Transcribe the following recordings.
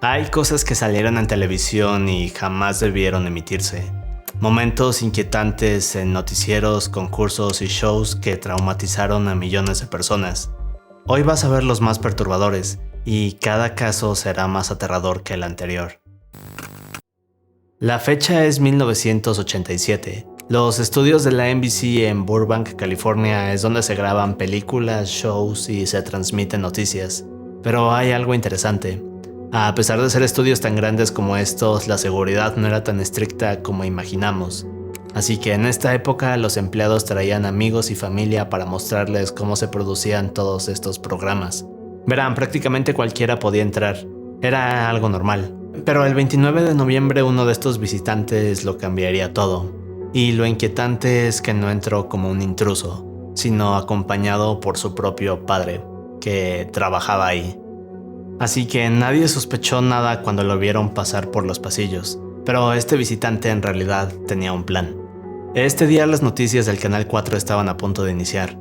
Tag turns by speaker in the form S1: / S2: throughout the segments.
S1: Hay cosas que salieron en televisión y jamás debieron emitirse. Momentos inquietantes en noticieros, concursos y shows que traumatizaron a millones de personas. Hoy vas a ver los más perturbadores, y cada caso será más aterrador que el anterior. La fecha es 1987. Los estudios de la NBC en Burbank, California, es donde se graban películas, shows y se transmiten noticias. Pero hay algo interesante. A pesar de ser estudios tan grandes como estos, la seguridad no era tan estricta como imaginamos. Así que en esta época los empleados traían amigos y familia para mostrarles cómo se producían todos estos programas. Verán, prácticamente cualquiera podía entrar. Era algo normal. Pero el 29 de noviembre uno de estos visitantes lo cambiaría todo. Y lo inquietante es que no entró como un intruso, sino acompañado por su propio padre, que trabajaba ahí. Así que nadie sospechó nada cuando lo vieron pasar por los pasillos, pero este visitante en realidad tenía un plan. Este día las noticias del Canal 4 estaban a punto de iniciar,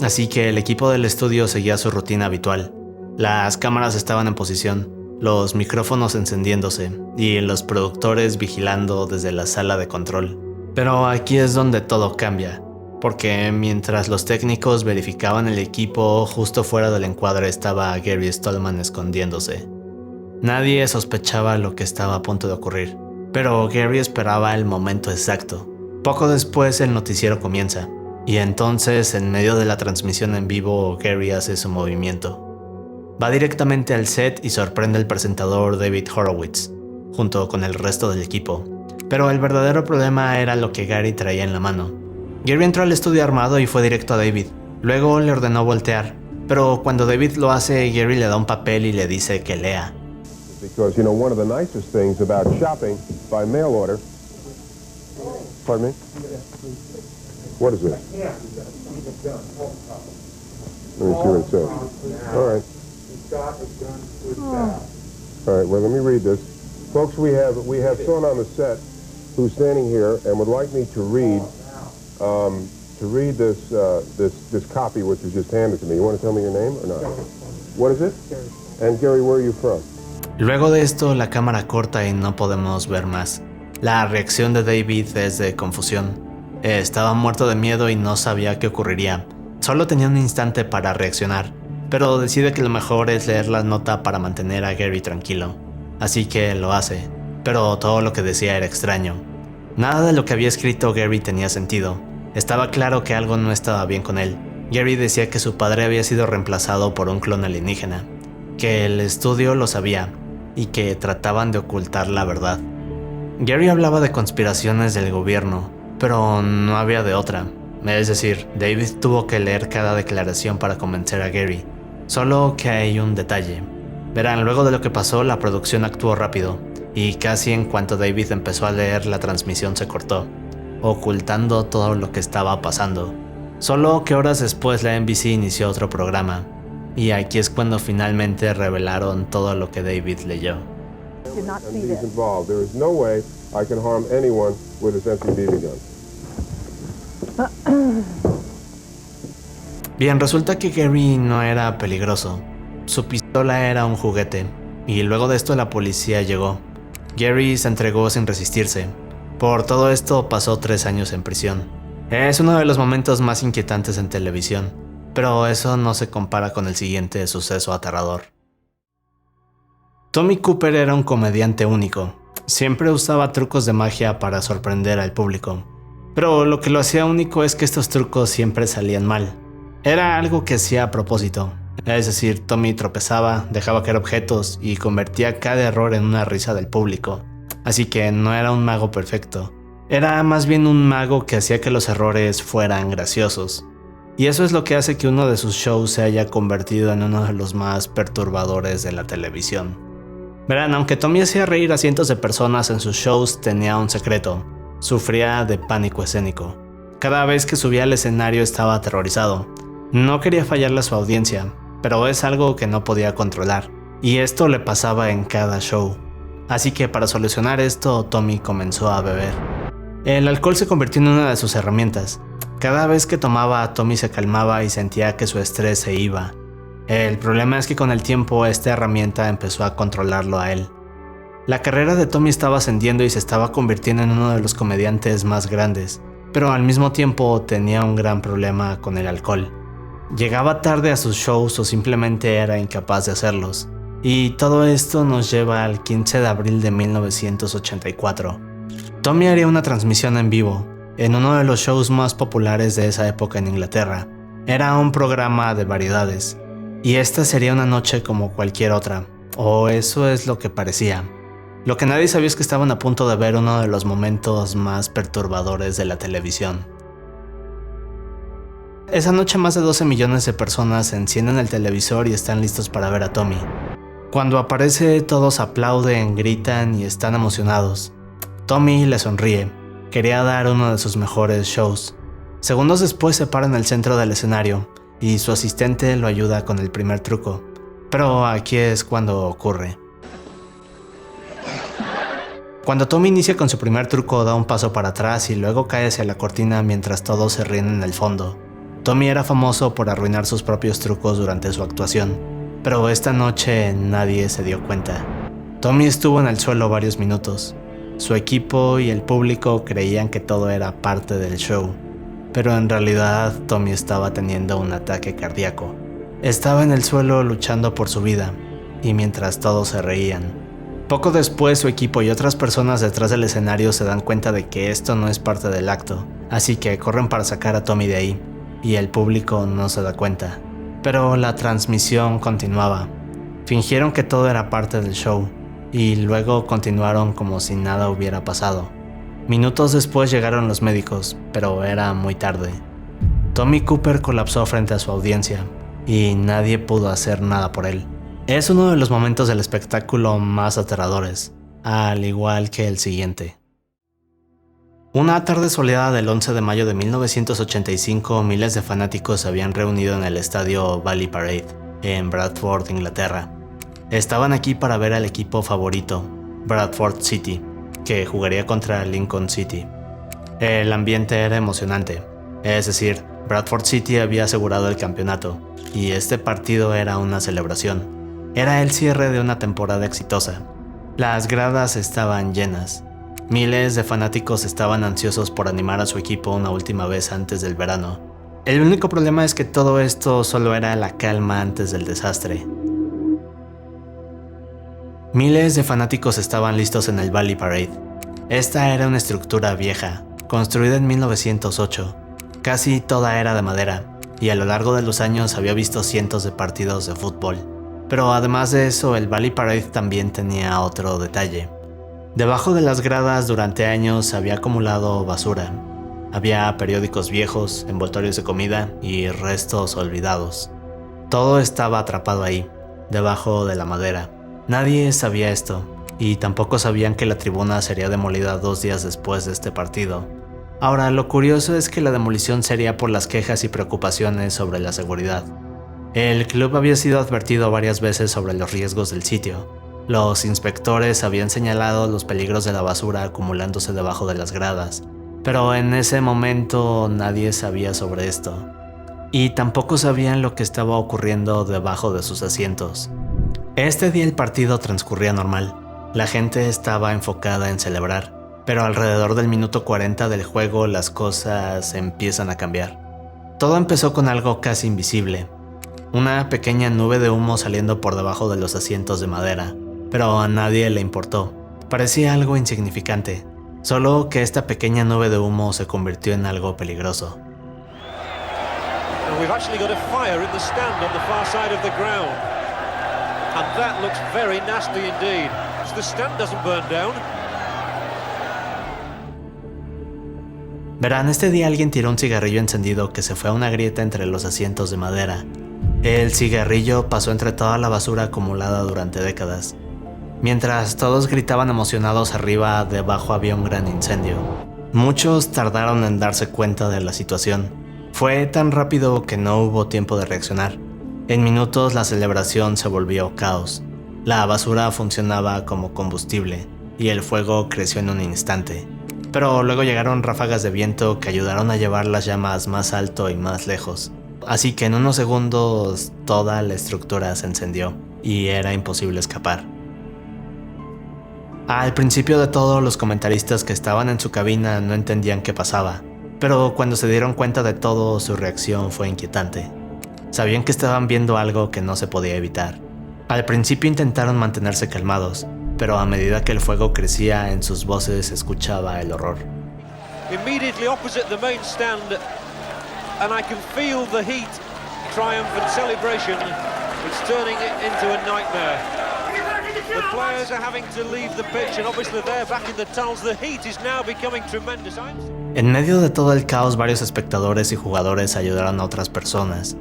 S1: así que el equipo del estudio seguía su rutina habitual. Las cámaras estaban en posición, los micrófonos encendiéndose y los productores vigilando desde la sala de control. Pero aquí es donde todo cambia, porque mientras los técnicos verificaban el equipo, justo fuera del encuadre estaba Gary Stallman escondiéndose. Nadie sospechaba lo que estaba a punto de ocurrir, pero Gary esperaba el momento exacto. Poco después el noticiero comienza, y entonces en medio de la transmisión en vivo Gary hace su movimiento. Va directamente al set y sorprende al presentador David Horowitz, junto con el resto del equipo. Pero el verdadero problema era lo que Gary traía en la mano. Gary entró al estudio armado y fue directo a David. Luego le ordenó voltear, pero cuando David lo hace, Gary le da un papel y le dice que lea.
S2: Because, one of the nicest things about shopping by mail order... Pardon me? What is this? Let me see what it says. All right. All right, well, let me read this. Folks, we have someone on the set who's standing here and would like me to read this copy which was just handed to me. You want to tell me your name or not? What is it? And Gary, where are you from?
S1: Luego de esto, la cámara corta y no podemos ver más. La reacción de David es de confusión. Estaba muerto de miedo y no sabía qué ocurriría. Solo tenía un instante para reaccionar, pero decide que lo mejor es leer la nota para mantener a Gary tranquilo. Así que lo hace, pero todo lo que decía era extraño. Nada de lo que había escrito Gary tenía sentido. Estaba claro que algo no estaba bien con él. Gary decía que su padre había sido reemplazado por un clon alienígena, que el estudio lo sabía y que trataban de ocultar la verdad. Gary hablaba de conspiraciones del gobierno, pero no había de otra. Es decir, David tuvo que leer cada declaración para convencer a Gary. Solo que hay un detalle. Verán, luego de lo que pasó, la producción actuó rápido, y casi en cuanto David empezó a leer, la transmisión se cortó, ocultando todo lo que estaba pasando. Solo que horas después la NBC inició otro programa, y aquí es cuando finalmente revelaron todo lo que David leyó. Bien, resulta que Gary no era peligroso. Su pistola era un juguete, y luego de esto la policía llegó. Gary se entregó sin resistirse. Por todo esto pasó 3 años en prisión. Es uno de los momentos más inquietantes en televisión, pero eso no se compara con el siguiente suceso aterrador. Tommy Cooper era un comediante único. Siempre usaba trucos de magia para sorprender al público. Pero lo que lo hacía único es que estos trucos siempre salían mal. Era algo que hacía a propósito. Es decir, Tommy tropezaba, dejaba caer objetos y convertía cada error en una risa del público. Así que no era un mago perfecto. Era más bien un mago que hacía que los errores fueran graciosos. Y eso es lo que hace que uno de sus shows se haya convertido en uno de los más perturbadores de la televisión. Verán, aunque Tommy hacía reír a cientos de personas en sus shows, tenía un secreto. Sufría de pánico escénico. Cada vez que subía al escenario estaba aterrorizado. No quería fallarle a su audiencia, pero es algo que no podía controlar. Y esto le pasaba en cada show. Así que para solucionar esto, Tommy comenzó a beber. El alcohol se convirtió en una de sus herramientas. Cada vez que tomaba, Tommy se calmaba y sentía que su estrés se iba. El problema es que con el tiempo esta herramienta empezó a controlarlo a él. La carrera de Tommy estaba ascendiendo y se estaba convirtiendo en uno de los comediantes más grandes, pero al mismo tiempo tenía un gran problema con el alcohol. Llegaba tarde a sus shows o simplemente era incapaz de hacerlos. Y todo esto nos lleva al 15 de abril de 1984. Tommy haría una transmisión en vivo, en uno de los shows más populares de esa época en Inglaterra. Era un programa de variedades, y esta sería una noche como cualquier otra, o eso es lo que parecía. Lo que nadie sabía es que estaban a punto de ver uno de los momentos más perturbadores de la televisión. Esa noche más de 12 millones de personas encienden el televisor y están listos para ver a Tommy. Cuando aparece, todos aplauden, gritan y están emocionados. Tommy le sonríe. Quería dar uno de sus mejores shows. Segundos después se para en el centro del escenario y su asistente lo ayuda con el primer truco. Pero aquí es cuando ocurre. Cuando Tommy inicia con su primer truco, da un paso para atrás y luego cae hacia la cortina mientras todos se ríen en el fondo. Tommy era famoso por arruinar sus propios trucos durante su actuación, pero esta noche nadie se dio cuenta. Tommy estuvo en el suelo varios minutos. Su equipo y el público creían que todo era parte del show, pero en realidad Tommy estaba teniendo un ataque cardíaco. Estaba en el suelo luchando por su vida, y mientras todos se reían. Poco después su equipo y otras personas detrás del escenario se dan cuenta de que esto no es parte del acto, así que corren para sacar a Tommy de ahí, y el público no se da cuenta. Pero la transmisión continuaba. Fingieron que todo era parte del show, y luego continuaron como si nada hubiera pasado. Minutos después llegaron los médicos, pero era muy tarde. Tommy Cooper colapsó frente a su audiencia, y nadie pudo hacer nada por él. Es uno de los momentos del espectáculo más aterradores, al igual que el siguiente. Una tarde soleada del 11 de mayo de 1985, miles de fanáticos se habían reunido en el estadio Valley Parade, en Bradford, Inglaterra. Estaban aquí para ver al equipo favorito, Bradford City, que jugaría contra Lincoln City. El ambiente era emocionante, es decir, Bradford City había asegurado el campeonato, y este partido era una celebración. Era el cierre de una temporada exitosa. Las gradas estaban llenas. Miles de fanáticos estaban ansiosos por animar a su equipo una última vez antes del verano. El único problema es que todo esto solo era la calma antes del desastre. Miles de fanáticos estaban listos en el Valley Parade. Esta era una estructura vieja, construida en 1908. Casi toda era de madera, y a lo largo de los años había visto cientos de partidos de fútbol. Pero además de eso, el Valley Parade también tenía otro detalle. Debajo de las gradas durante años se había acumulado basura. Había periódicos viejos, envoltorios de comida y restos olvidados. Todo estaba atrapado ahí, debajo de la madera. Nadie sabía esto, y tampoco sabían que la tribuna sería demolida 2 días después de este partido. Ahora, lo curioso es que la demolición sería por las quejas y preocupaciones sobre la seguridad. El club había sido advertido varias veces sobre los riesgos del sitio. Los inspectores habían señalado los peligros de la basura acumulándose debajo de las gradas, pero en ese momento nadie sabía sobre esto. Y tampoco sabían lo que estaba ocurriendo debajo de sus asientos. Este día el partido transcurría normal. La gente estaba enfocada en celebrar, pero alrededor del minuto 40 del juego las cosas empiezan a cambiar. Todo empezó con algo casi invisible. Una pequeña nube de humo saliendo por debajo de los asientos de madera, pero a nadie le importó. Parecía algo insignificante, solo que esta pequeña nube de humo se convirtió en algo peligroso.
S3: We've actually got a fire in the stand on the far side of the ground. And that looks very nasty indeed. The stand doesn't burn down.
S1: Verán, este día alguien tiró un cigarrillo encendido que se fue a una grieta entre los asientos de madera. El cigarrillo pasó entre toda la basura acumulada durante décadas. Mientras todos gritaban emocionados arriba, debajo había un gran incendio. Muchos tardaron en darse cuenta de la situación. Fue tan rápido que no hubo tiempo de reaccionar. En minutos la celebración se volvió caos. La basura funcionaba como combustible y el fuego creció en un instante. Pero luego llegaron ráfagas de viento que ayudaron a llevar las llamas más alto y más lejos. así que en unos segundos toda la estructura se encendió y era imposible escapar. Al principio de todo, los comentaristas que estaban en su cabina no entendían qué pasaba, pero cuando se dieron cuenta de todo, su reacción fue inquietante. Sabían que estaban viendo algo que no se podía evitar. Al principio intentaron mantenerse calmados, pero a medida que el fuego crecía, en sus voces se escuchaba el horror.
S3: Immediately opposite the main stand, and I can feel the heat, triumph and celebration. It's turning it into a nightmare. The players are having to leave the pitch, and obviously they're back in the tunnels. The heat is now becoming tremendous.
S1: En medio de todo el caos, varios espectadores y jugadores ayudaron a otras personas.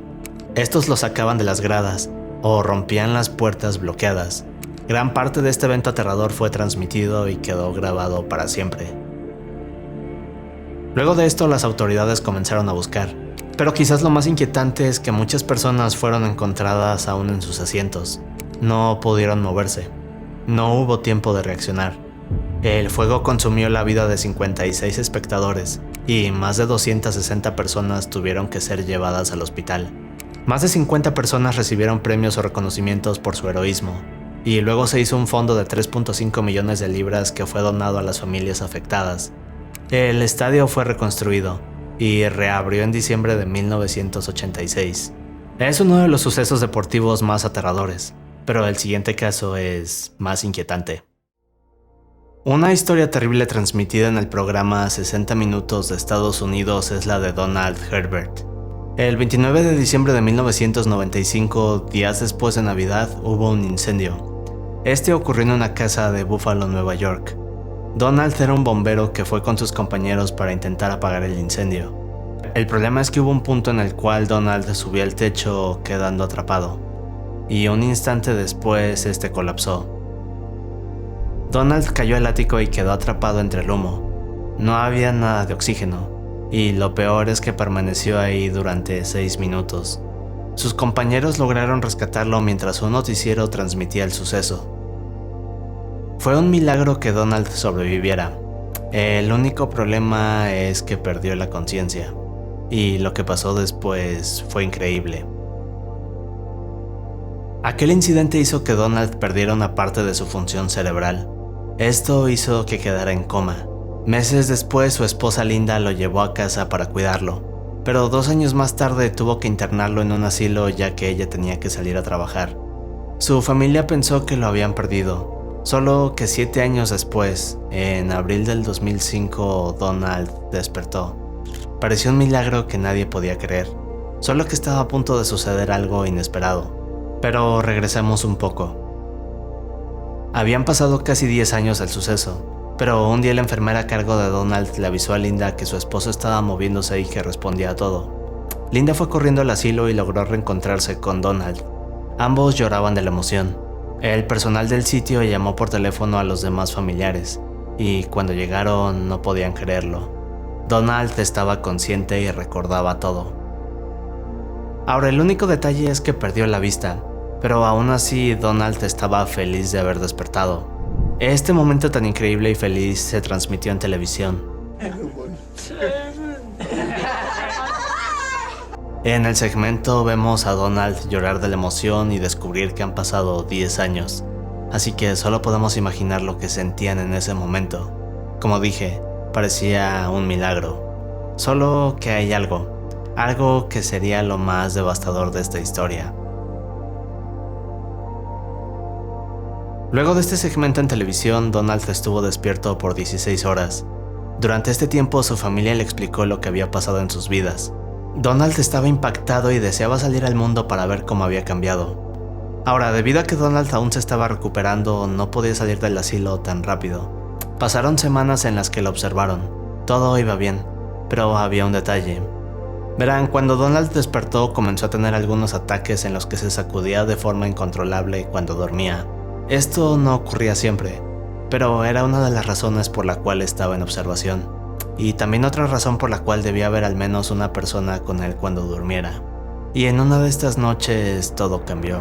S1: Estos los sacaban de las gradas o rompían las puertas bloqueadas. Gran parte de este evento aterrador fue transmitido y quedó grabado para siempre. Luego de esto, las autoridades comenzaron a buscar, pero quizás lo más inquietante es que muchas personas fueron encontradas aún en sus asientos. No pudieron moverse. No hubo tiempo de reaccionar. El fuego consumió la vida de 56 espectadores y más de 260 personas tuvieron que ser llevadas al hospital. Más de 50 personas recibieron premios o reconocimientos por su heroísmo, y luego se hizo un fondo de 3.5 millones de libras que fue donado a las familias afectadas. El estadio fue reconstruido y reabrió en diciembre de 1986. Es uno de los sucesos deportivos más aterradores, pero el siguiente caso es más inquietante. Una historia terrible transmitida en el programa 60 Minutos de Estados Unidos es la de Donald Herbert. El 29 de diciembre de 1995, días después de Navidad, hubo un incendio. Este ocurrió en una casa de Buffalo, Nueva York. Donald era un bombero que fue con sus compañeros para intentar apagar el incendio. El problema es que hubo un punto en el cual Donald subió al techo quedando atrapado, y un instante después este colapsó. Donald cayó al ático y quedó atrapado entre el humo. No había nada de oxígeno, y lo peor es que permaneció ahí durante 6 minutos. Sus compañeros lograron rescatarlo mientras un noticiero transmitía el suceso. Fue un milagro que Donald sobreviviera. El único problema es que perdió la conciencia, y lo que pasó después fue increíble. Aquel incidente hizo que Donald perdiera una parte de su función cerebral. Esto hizo que quedara en coma. Meses después, su esposa Linda lo llevó a casa para cuidarlo, pero 2 años más tarde tuvo que internarlo en un asilo ya que ella tenía que salir a trabajar. Su familia pensó que lo habían perdido, solo que 7 años después, en abril del 2005, Donald despertó. Pareció un milagro que nadie podía creer, solo que estaba a punto de suceder algo inesperado. Pero regresemos un poco. Habían pasado casi 10 años del suceso, pero un día la enfermera a cargo de Donald le avisó a Linda que su esposo estaba moviéndose y que respondía a todo. Linda fue corriendo al asilo y logró reencontrarse con Donald. Ambos lloraban de la emoción. El personal del sitio llamó por teléfono a los demás familiares, y cuando llegaron no podían creerlo. Donald estaba consciente y recordaba todo. Ahora, el único detalle es que perdió la vista, pero aún así Donald estaba feliz de haber despertado. Este momento tan increíble y feliz se transmitió en televisión. En el segmento vemos a Donald llorar de la emoción y descubrir que han pasado 10 años, así que solo podemos imaginar lo que sentían en ese momento. Como dije, parecía un milagro. Solo que hay algo que sería lo más devastador de esta historia. Luego de este segmento en televisión, Donald estuvo despierto por 16 horas. Durante este tiempo, su familia le explicó lo que había pasado en sus vidas. Donald estaba impactado y deseaba salir al mundo para ver cómo había cambiado. Ahora, debido a que Donald aún se estaba recuperando, no podía salir del asilo tan rápido. Pasaron semanas en las que lo observaron. Todo iba bien, pero había un detalle. Verán, cuando Donald despertó, comenzó a tener algunos ataques en los que se sacudía de forma incontrolable cuando dormía. Esto no ocurría siempre, pero era una de las razones por la cual estaba en observación, y también otra razón por la cual debía haber al menos una persona con él cuando durmiera. Y en una de estas noches todo cambió.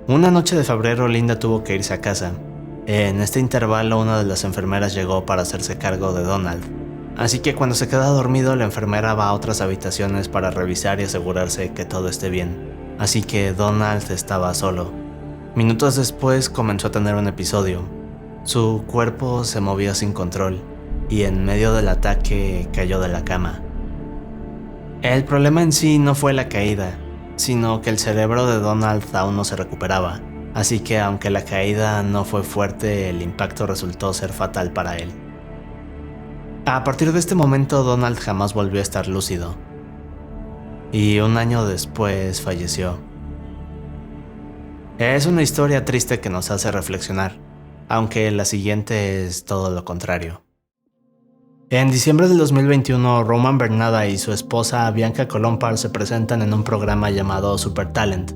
S1: Una noche de febrero, Linda tuvo que irse a casa. En este intervalo, una de las enfermeras llegó para hacerse cargo de Donald. Así que cuando se queda dormido, la enfermera va a otras habitaciones para revisar y asegurarse que todo esté bien. Así que Donald estaba solo. Minutos después comenzó a tener un episodio. Su cuerpo se movía sin control y en medio del ataque cayó de la cama. El problema en sí no fue la caída, sino que el cerebro de Donald aún no se recuperaba, así que aunque la caída no fue fuerte, el impacto resultó ser fatal para él. A partir de este momento, Donald jamás volvió a estar lúcido, y un año después falleció. Es una historia triste que nos hace reflexionar, aunque la siguiente es todo lo contrario. En diciembre del 2021, Roman Bernada y su esposa Bianca Kolompar se presentan en un programa llamado Super Talent,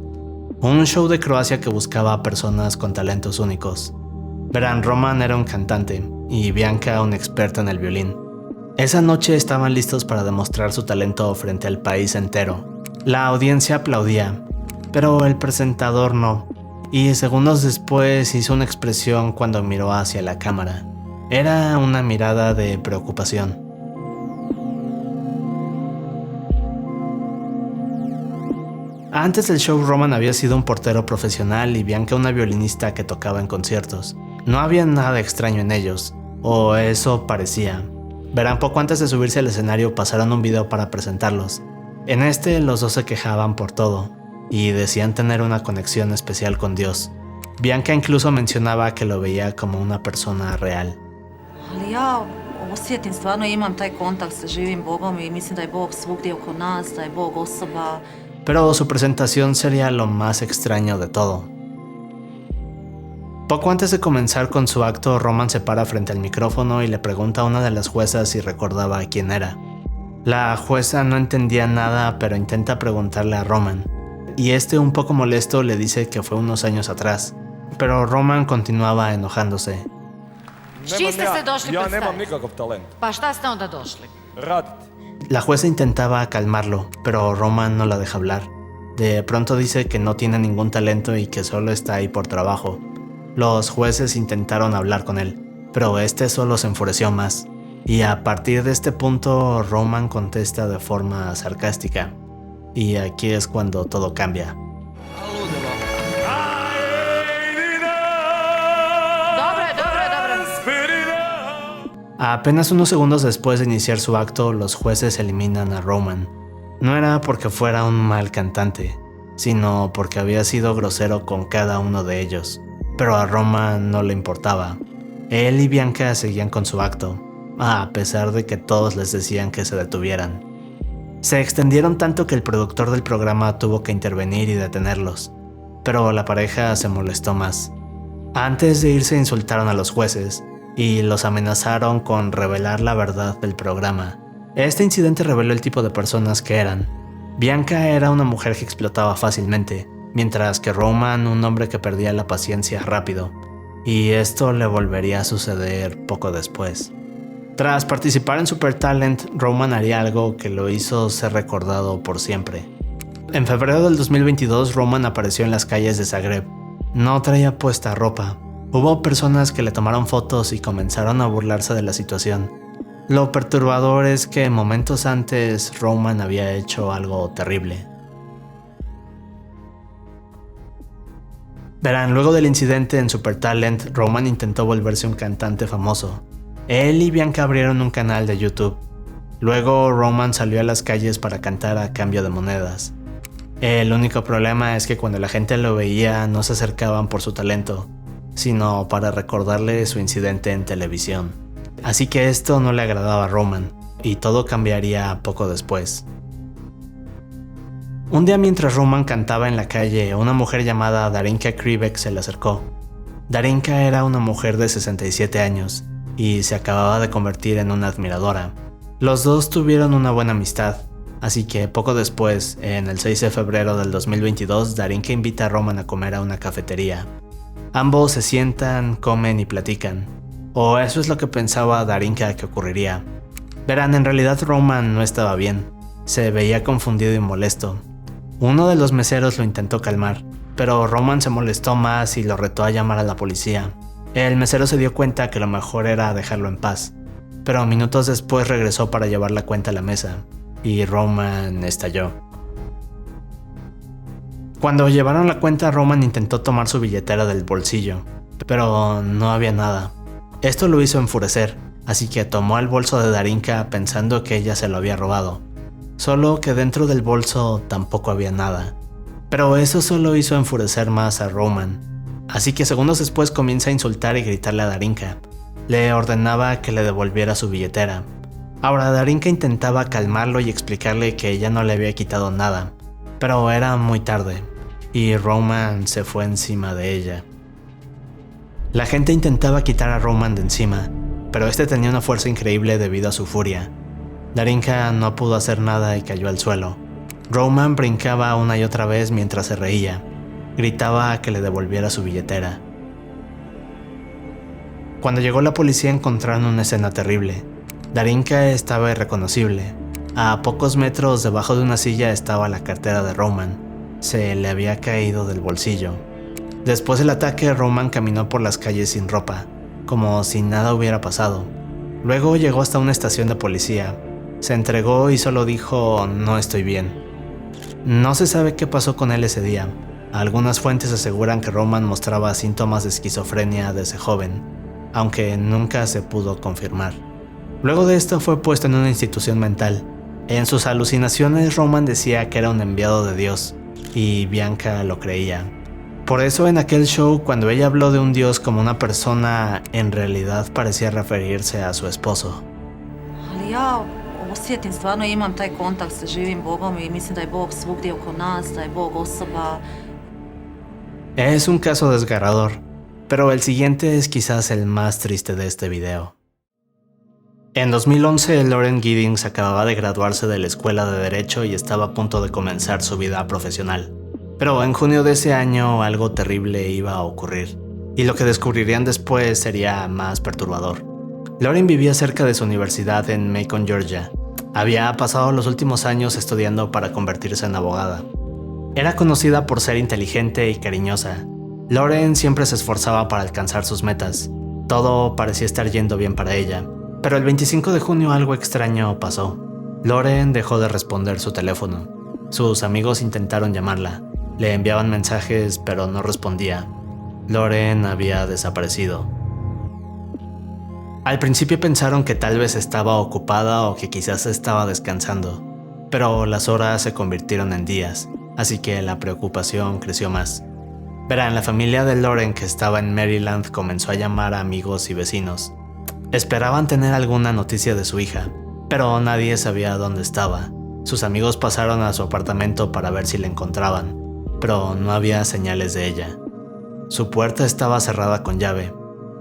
S1: un show de Croacia que buscaba a personas con talentos únicos. Verán, Roman era un cantante y Bianca una experta en el violín. Esa noche estaban listos para demostrar su talento frente al país entero. La audiencia aplaudía, pero el presentador no, y segundos después hizo una expresión cuando miró hacia la cámara. Era una mirada de preocupación. Antes del show, Roman había sido un portero profesional y Bianca una violinista que tocaba en conciertos. No había nada extraño en ellos, o eso parecía. Verán, poco antes de subirse al escenario pasaron un video para presentarlos. En este los dos se quejaban por todo y decían tener una conexión especial con Dios. Bianca incluso mencionaba que lo veía como una persona real.
S4: Ali ja osjetim, stvarno imam taj kontakt sa živim Bogom i mislim da je Bog svugdje oko nas, da je Bog osoba.
S1: Pero su presentación sería lo más extraño de todo. Poco antes de comenzar con su acto, Roman se para frente al micrófono y le pregunta a una de las juezas si recordaba quién era. La jueza no entendía nada, pero intenta preguntarle a Roman, y este, un poco molesto, le dice que fue unos años atrás, pero Roman continuaba enojándose.
S4: S čim ste se došli
S5: Ja nemam
S4: predstaviti?
S5: nikakav talent.
S4: Pa šta ste onda došli?
S5: Raditi.
S1: La jueza intentaba calmarlo, pero Roman no la deja hablar. De pronto dice que no tiene ningún talento y que solo está ahí por trabajo. Los jueces intentaron hablar con él, pero este solo se enfureció más. Y a partir de este punto, Roman contesta de forma sarcástica. Y aquí es cuando todo cambia. Apenas unos segundos después de iniciar su acto, los jueces eliminan a Roman. No era porque fuera un mal cantante, sino porque había sido grosero con cada uno de ellos. Pero a Roman no le importaba. Él y Bianca seguían con su acto, a pesar de que todos les decían que se detuvieran. Se extendieron tanto que el productor del programa tuvo que intervenir y detenerlos, pero la pareja se molestó más. Antes de irse insultaron a los jueces y los amenazaron con revelar la verdad del programa. Este incidente reveló el tipo de personas que eran. Bianca era una mujer que explotaba fácilmente, mientras que Roman un hombre que perdía la paciencia rápido, y esto le volvería a suceder poco después. Tras participar en Super Talent, Roman haría algo que lo hizo ser recordado por siempre. En febrero del 2022, Roman apareció en las calles de Zagreb. No traía puesta ropa. Hubo personas que le tomaron fotos y comenzaron a burlarse de la situación. Lo perturbador es que momentos antes Roman había hecho algo terrible. Verán, luego del incidente en Super Talent, Roman intentó volverse un cantante famoso. Él y Bianca abrieron un canal de YouTube. Luego Roman salió a las calles para cantar a cambio de monedas. El único problema es que cuando la gente lo veía no se acercaban por su talento, sino para recordarle su incidente en televisión. Así que esto no le agradaba a Roman, y todo cambiaría poco después. Un día mientras Roman cantaba en la calle, una mujer llamada Darinka Krivec se le acercó. Darinka era una mujer de 67 años, y se acababa de convertir en una admiradora. Los dos tuvieron una buena amistad, así que poco después, en el 6 de febrero del 2022, Darinka invita a Roman a comer a una cafetería. Ambos se sientan, comen y platican, o eso es lo que pensaba Darinka que ocurriría. Verán, en realidad Roman no estaba bien, se veía confundido y molesto. Uno de los meseros lo intentó calmar, pero Roman se molestó más y lo retó a llamar a la policía. El mesero se dio cuenta que lo mejor era dejarlo en paz. pero minutos después regresó para llevar la cuenta a la mesa, y Roman estalló. Cuando llevaron la cuenta, Roman intentó tomar su billetera del bolsillo, pero no había nada. Esto lo hizo enfurecer, así que tomó el bolso de Darinka pensando que ella se lo había robado. Solo que dentro del bolso tampoco había nada. Pero eso solo hizo enfurecer más a Roman. Así que segundos después comienza a insultar y gritarle a Darinka. Le ordenaba que le devolviera su billetera. Ahora Darinka intentaba calmarlo y explicarle que ella no le había quitado nada, pero era muy tarde, y Roman se fue encima de ella. La gente intentaba quitar a Roman de encima, pero este tenía una fuerza increíble debido a su furia. Darinka no pudo hacer nada y cayó al suelo. Roman brincaba una y otra vez mientras se reía. Gritaba que le devolviera su billetera. Cuando llegó la policía encontraron una escena terrible. Darinka estaba irreconocible. A pocos metros debajo de una silla estaba la cartera de Roman. Se le había caído del bolsillo. Después del ataque, Roman caminó por las calles sin ropa, como si nada hubiera pasado. Luego llegó hasta una estación de policía. Se entregó y solo dijo: "No estoy bien". No se sabe qué pasó con él ese día. Algunas fuentes aseguran que Roman mostraba síntomas de esquizofrenia desde joven, aunque nunca se pudo confirmar. Luego de esto fue puesto en una institución mental. En sus alucinaciones, Roman decía que era un enviado de Dios, y Bianca lo creía. Por eso en aquel show, cuando ella habló de un dios como una persona, en realidad parecía referirse a su esposo.
S4: Ali ja osjetim, stvarno imam taj kontakt sa živim Bogom i mislim da je Bog svugdje oko nas, da je Bog osoba.
S1: Es un caso desgarrador, pero el siguiente es quizás el más triste de este video. En 2011, Lauren Giddings acababa de graduarse de la escuela de Derecho y estaba a punto de comenzar su vida profesional. Pero en junio de ese año algo terrible iba a ocurrir, y lo que descubrirían después sería más perturbador. Lauren vivía cerca de su universidad en Macon, Georgia. Había pasado los últimos años estudiando para convertirse en abogada. Era conocida por ser inteligente y cariñosa. Lauren siempre se esforzaba para alcanzar sus metas. Todo parecía estar yendo bien para ella. Pero el 25 de junio algo extraño pasó. Lauren dejó de responder su teléfono. Sus amigos intentaron llamarla. Le enviaban mensajes, pero no respondía. Lauren había desaparecido. Al principio pensaron que tal vez estaba ocupada o que quizás estaba descansando, pero las horas se convirtieron en días, así que la preocupación creció más. Verán, la familia de Lauren, que estaba en Maryland, comenzó a llamar a amigos y vecinos. Esperaban tener alguna noticia de su hija, pero nadie sabía dónde estaba. Sus amigos pasaron a su apartamento para ver si la encontraban, pero no había señales de ella. Su puerta estaba cerrada con llave,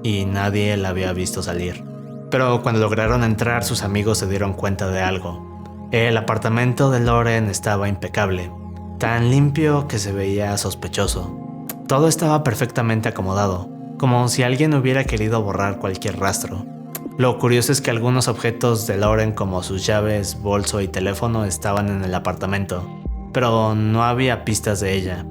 S1: y nadie la había visto salir. Pero cuando lograron entrar, sus amigos se dieron cuenta de algo. El apartamento de Lauren estaba impecable, tan limpio que se veía sospechoso. Todo estaba perfectamente acomodado, como si alguien hubiera querido borrar cualquier rastro. Lo curioso es que algunos objetos de Lauren, como sus llaves, bolso y teléfono, estaban en el apartamento, pero no había pistas de ella.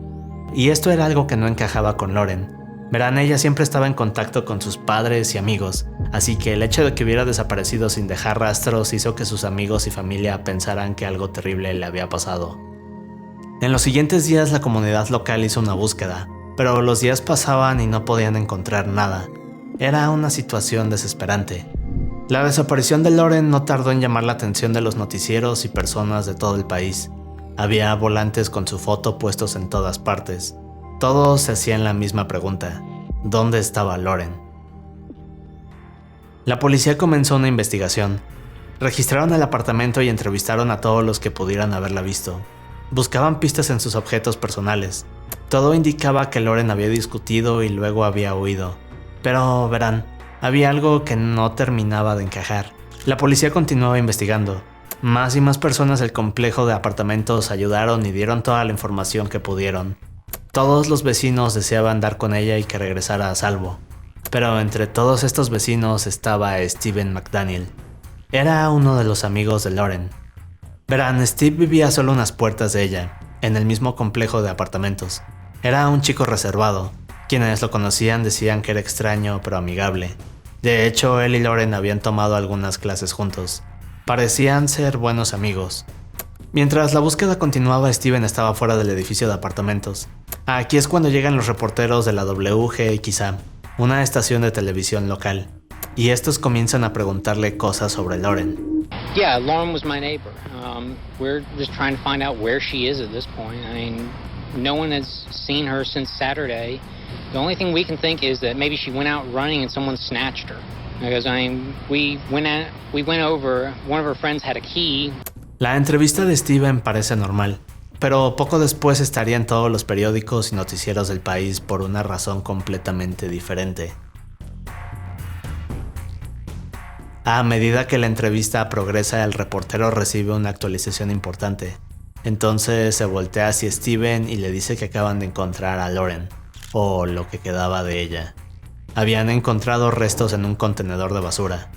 S1: Y esto era algo que no encajaba con Lauren. Verán, ella siempre estaba en contacto con sus padres y amigos, así que el hecho de que hubiera desaparecido sin dejar rastros hizo que sus amigos y familia pensaran que algo terrible le había pasado. En los siguientes días la comunidad local hizo una búsqueda, pero los días pasaban y no podían encontrar nada. Era una situación desesperante. La desaparición de Lauren no tardó en llamar la atención de los noticieros y personas de todo el país. Había volantes con su foto puestos en todas partes. Todos se hacían la misma pregunta: ¿dónde estaba Lauren? La policía comenzó una investigación. Registraron el apartamento y entrevistaron a todos los que pudieran haberla visto. Buscaban pistas en sus objetos personales. Todo indicaba que Lauren había discutido y luego había huido. Pero verán, había algo que no terminaba de encajar. La policía continuaba investigando. Más y más personas del complejo de apartamentos ayudaron y dieron toda la información que pudieron. Todos los vecinos deseaban dar con ella y que regresara a salvo. Pero entre todos estos vecinos estaba Steven McDaniel. Era uno de los amigos de Lauren. Verán, Steve vivía solo unas puertas de ella, en el mismo complejo de apartamentos. Era un chico reservado. Quienes lo conocían decían que era extraño pero amigable. De hecho, él y Lauren habían tomado algunas clases juntos. Parecían ser buenos amigos. Mientras la búsqueda continuaba, Steven estaba fuera del edificio de apartamentos. Aquí es cuando llegan los reporteros de la WGXA, una estación de televisión local, y estos comienzan a preguntarle cosas sobre Lauren.
S5: Yeah, Lauren was my neighbor. We're just trying to find out where she is at this point. I mean, no one has seen her since Saturday. The only thing we can think is that maybe she went out running and someone snatched her. Because I mean, we went over. One of her friends had a key.
S1: La entrevista de Steven parece normal, pero poco después estaría en todos los periódicos y noticieros del país por una razón completamente diferente. A medida que la entrevista progresa, el reportero recibe una actualización importante. Entonces se voltea hacia Steven y le dice que acaban de encontrar a Lauren, o lo que quedaba de ella. Habían encontrado restos en un contenedor de basura,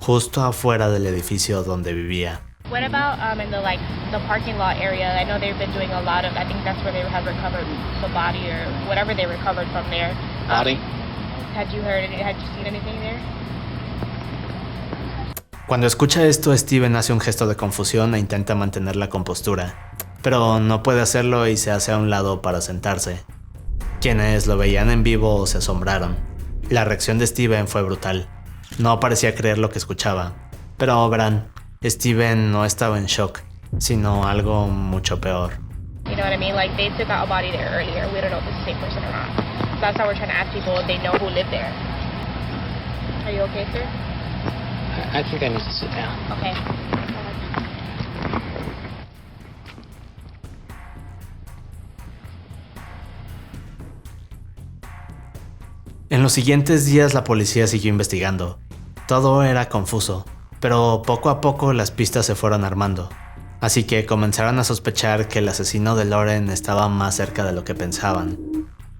S1: justo afuera del edificio donde vivía.
S6: What about in the parking lot area? I know they've been doing a lot of. I think that's where they have recovered the body or whatever they recovered from there.
S5: Body?
S6: Had you seen anything there?
S1: Cuando escucha esto, Steven hace un gesto de confusión e intenta mantener la compostura, pero no puede hacerlo y se hace a un lado para sentarse. Quienes lo veían en vivo se asombraron. La reacción de Steven fue brutal. No parecía creer lo que escuchaba, pero verán, Steven no estaba en shock, sino algo mucho peor.
S6: You know what I mean? Like they took out a body there earlier. We don't know if it's the same person or not. That's how we're trying to ask people if they know who lived there. Are you okay, sir?
S5: I think I need to sit down.
S6: Okay.
S1: En los siguientes días la policía siguió investigando. Todo era confuso, pero poco a poco las pistas se fueron armando. Así que comenzaron a sospechar que el asesino de Lauren estaba más cerca de lo que pensaban.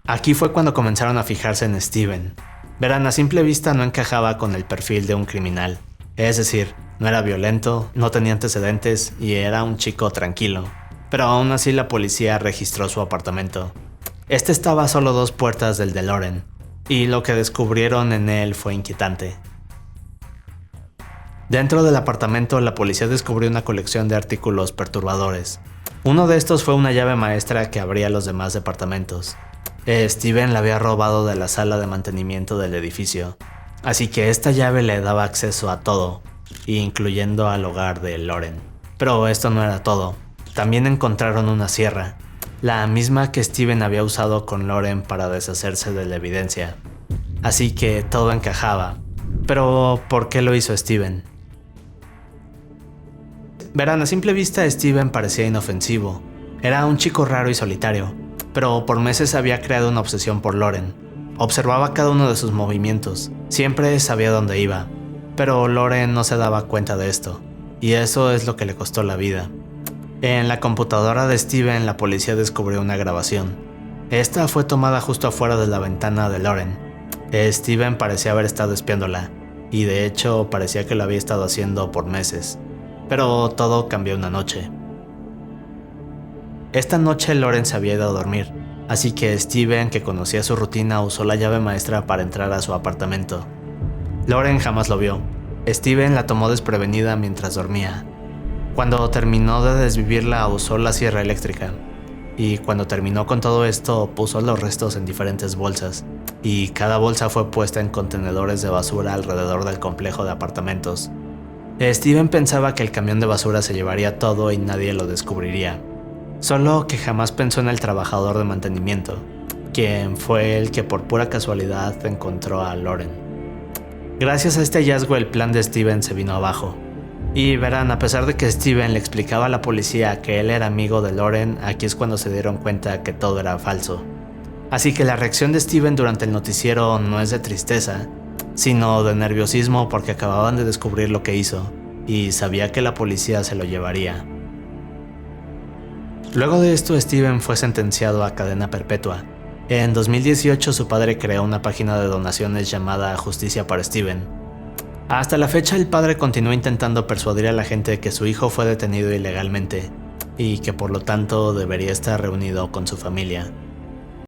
S1: Aquí fue cuando comenzaron a fijarse en Steven. Verán, a simple vista no encajaba con el perfil de un criminal. Es decir, no era violento, no tenía antecedentes y era un chico tranquilo. Pero aún así la policía registró su apartamento. Este estaba a solo 2 puertas del de Lauren, y lo que descubrieron en él fue inquietante. Dentro del apartamento, la policía descubrió una colección de artículos perturbadores. Uno de estos fue una llave maestra que abría los demás departamentos. Steven la había robado de la sala de mantenimiento del edificio, así que esta llave le daba acceso a todo, incluyendo al hogar de Lauren. Pero esto no era todo. También encontraron una sierra, la misma que Steven había usado con Lauren para deshacerse de la evidencia. Así que todo encajaba. Pero, ¿por qué lo hizo Steven? Verán, a simple vista Steven parecía inofensivo. Era un chico raro y solitario, pero por meses había creado una obsesión por Lauren. Observaba cada uno de sus movimientos, siempre sabía dónde iba, pero Lauren no se daba cuenta de esto, y eso es lo que le costó la vida. En la computadora de Steven, la policía descubrió una grabación. Esta fue tomada justo afuera de la ventana de Lauren. Steven parecía haber estado espiándola, y de hecho parecía que lo había estado haciendo por meses. Pero todo cambió una noche. Esta noche Lauren se había ido a dormir, así que Steven, que conocía su rutina, usó la llave maestra para entrar a su apartamento. Lauren jamás lo vio. Steven la tomó desprevenida mientras dormía. Cuando terminó de desvivirla, usó la sierra eléctrica. Y cuando terminó con todo esto, puso los restos en diferentes bolsas. Y cada bolsa fue puesta en contenedores de basura alrededor del complejo de apartamentos. Steven pensaba que el camión de basura se llevaría todo y nadie lo descubriría. Solo que jamás pensó en el trabajador de mantenimiento, quien fue el que por pura casualidad encontró a Lauren. Gracias a este hallazgo, el plan de Steven se vino abajo. Y verán, a pesar de que Steven le explicaba a la policía que él era amigo de Lauren, aquí es cuando se dieron cuenta que todo era falso. Así que la reacción de Steven durante el noticiero no es de tristeza, sino de nerviosismo porque acababan de descubrir lo que hizo, y sabía que la policía se lo llevaría. Luego de esto, Steven fue sentenciado a cadena perpetua. En 2018 su padre creó una página de donaciones llamada Justicia para Steven. Hasta la fecha el padre continuó intentando persuadir a la gente que su hijo fue detenido ilegalmente y que por lo tanto debería estar reunido con su familia.